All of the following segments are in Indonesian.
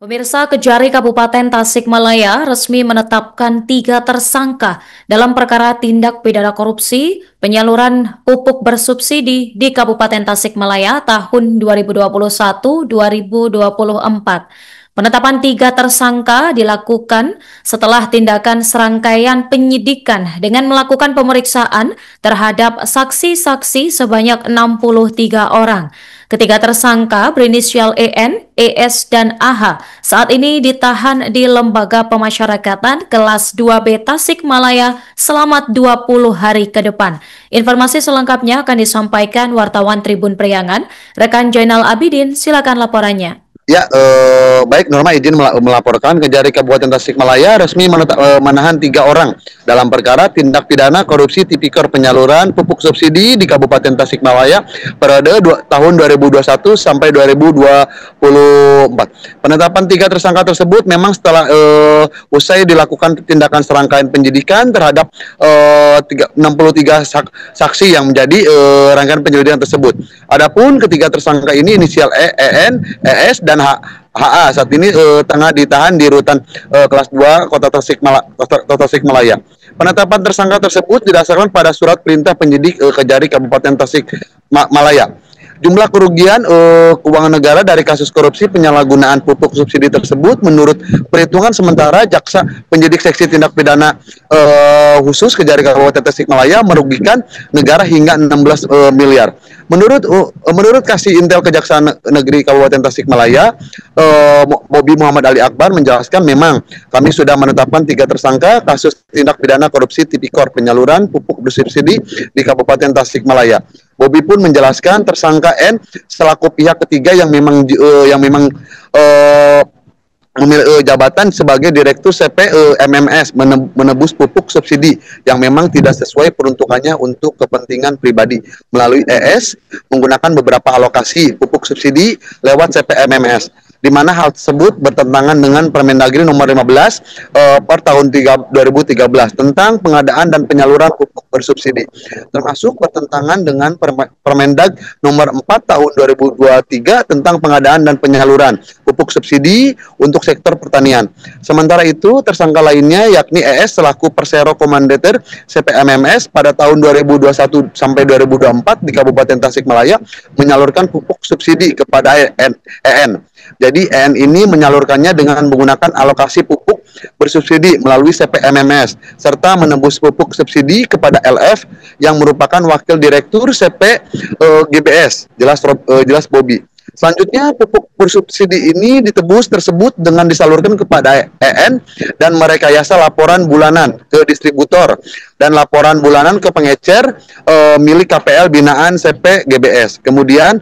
Pemirsa, Kejari Kabupaten Tasikmalaya resmi menetapkan 3 tersangka dalam perkara tindak pidana korupsi penyaluran pupuk bersubsidi di Kabupaten Tasikmalaya tahun 2021-2024. Penetapan 3 tersangka dilakukan setelah tindakan serangkaian penyidikan dengan melakukan pemeriksaan terhadap saksi-saksi sebanyak 63 orang. Ketiga tersangka berinisial EN, ES, dan AH saat ini ditahan di Lembaga Pemasyarakatan kelas 2B Tasikmalaya selama 20 hari ke depan. Informasi selengkapnya akan disampaikan wartawan Tribun Priangan. Rekan Jainal Abidin, silakan laporannya. Ya, baik Norma izin melaporkan Kejari Kabupaten Tasikmalaya resmi menahan 3 orang dalam perkara tindak pidana korupsi tipikor penyaluran pupuk subsidi di Kabupaten Tasikmalaya periode tahun 2021 sampai 2024. Penetapan 3 tersangka tersebut memang setelah usai dilakukan tindakan serangkaian penyidikan terhadap 63 saksi yang menjadi rangkaian penyelidikan tersebut. Adapun ketiga tersangka ini inisial EN, ES, dan HA saat ini tengah ditahan di rutan kelas 2 Kota Tasikmalaya. Penetapan tersangka tersebut didasarkan pada surat perintah penyidik Kejari Kabupaten Tasikmalaya. Jumlah kerugian keuangan negara dari kasus korupsi penyalahgunaan pupuk subsidi tersebut menurut perhitungan sementara jaksa penyidik seksi tindak pidana khusus Kejari Kabupaten Tasikmalaya merugikan negara hingga 16 miliar. Menurut Kasih Intel Kejaksaan Negeri Kabupaten Tasikmalaya, Bobi Muhammad Ali Akbar menjelaskan memang kami sudah menetapkan 3 tersangka kasus tindak pidana korupsi tipikor penyaluran pupuk bersubsidi di Kabupaten Tasikmalaya. Bobi pun menjelaskan tersangka N selaku pihak ketiga yang memang memiliki jabatan sebagai Direktur CP MMS menebus pupuk subsidi yang memang tidak sesuai peruntukannya untuk kepentingan pribadi melalui ES menggunakan beberapa alokasi pupuk subsidi lewat CP MMS, di mana hal tersebut bertentangan dengan Permendagri nomor 15 per tahun 2013 tentang pengadaan dan penyaluran pupuk bersubsidi, termasuk bertentangan dengan Permendag nomor 4 tahun 2023 tentang pengadaan dan penyaluran pupuk subsidi untuk sektor pertanian. Sementara itu, tersangka lainnya yakni ES selaku Persero Komandeter CPMMS pada tahun 2021 sampai 2024 di Kabupaten Tasikmalaya menyalurkan pupuk subsidi kepada EN. Jadi EN ini menyalurkannya dengan menggunakan alokasi pupuk bersubsidi melalui CPMMS serta menembus pupuk subsidi kepada LF yang merupakan wakil direktur CP GBS, jelas Bobi. Selanjutnya, pupuk bersubsidi ini ditebus tersebut dengan disalurkan kepada EN dan merekayasa laporan bulanan ke distributor dan laporan bulanan ke pengecer milik KPL binaan CP GBS. Kemudian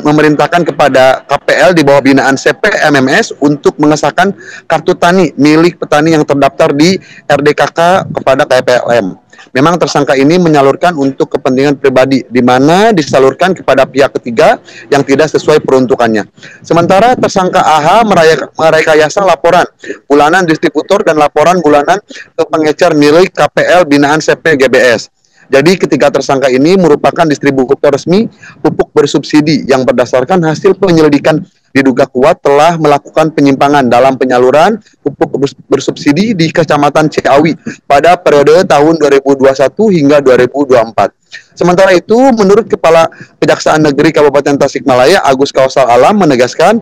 memerintahkan kepada KPL di bawah binaan CP MMS untuk mengesahkan kartu tani milik petani yang terdaftar di RDKK kepada KPLM. Memang tersangka ini menyalurkan untuk kepentingan pribadi, di mana disalurkan kepada pihak ketiga yang tidak sesuai peruntukannya. Sementara tersangka AH merekayasa laporan bulanan distributor dan laporan bulanan ke pengecer milik KPL binaan CP GBS. Jadi ketiga tersangka ini merupakan distributor resmi pupuk bersubsidi yang berdasarkan hasil penyelidikan diduga kuat telah melakukan penyimpangan dalam penyaluran pupuk bersubsidi di Kecamatan Ciawi pada periode tahun 2021 hingga 2024. Sementara itu, menurut Kepala Kejaksaan Negeri Kabupaten Tasikmalaya, Agus Kausal Alam menegaskan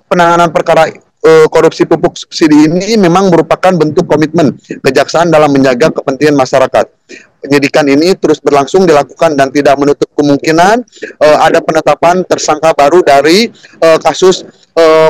penanganan perkara korupsi pupuk subsidi ini memang merupakan bentuk komitmen kejaksaan dalam menjaga kepentingan masyarakat. Penyidikan ini terus berlangsung dilakukan dan tidak menutup kemungkinan ada penetapan tersangka baru dari kasus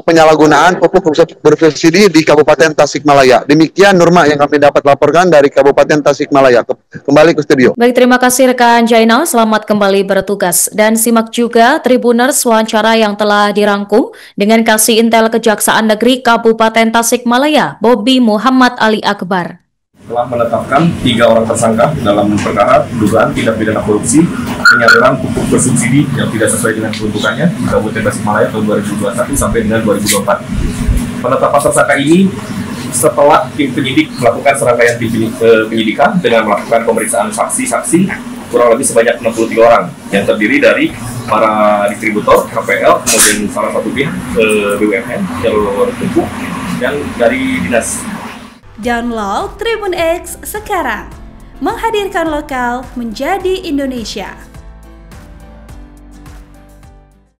penyalahgunaan pupuk bersubsidi di Kabupaten Tasikmalaya. Demikian Nurma yang kami dapat laporkan dari Kabupaten Tasikmalaya. Kembali ke studio. Baik, terima kasih rekan Jainal, selamat kembali bertugas. Dan simak juga Tribuners wawancara yang telah dirangkum dengan Kasih Intel Kejaksaan Negeri Kabupaten Tasikmalaya, Bobi Muhammad Ali Akbar. Telah menetapkan 3 orang tersangka dalam perkara dugaan tindak pidana korupsi penyaluran pupuk bersubsidi yang tidak sesuai dengan peruntukannya di Kabupaten Tasikmalaya tahun 2021 sampai dengan 2024. Penetapan tersangka ini setelah tim penyidik melakukan serangkaian penyidikan dengan melakukan pemeriksaan saksi-saksi kurang lebih sebanyak 63 orang yang terdiri dari para distributor, KPL, kemudian salah satu pihak BUMN, jalur pupuk, dan dari dinas. Download Tribun X sekarang, menghadirkan lokal menjadi Indonesia.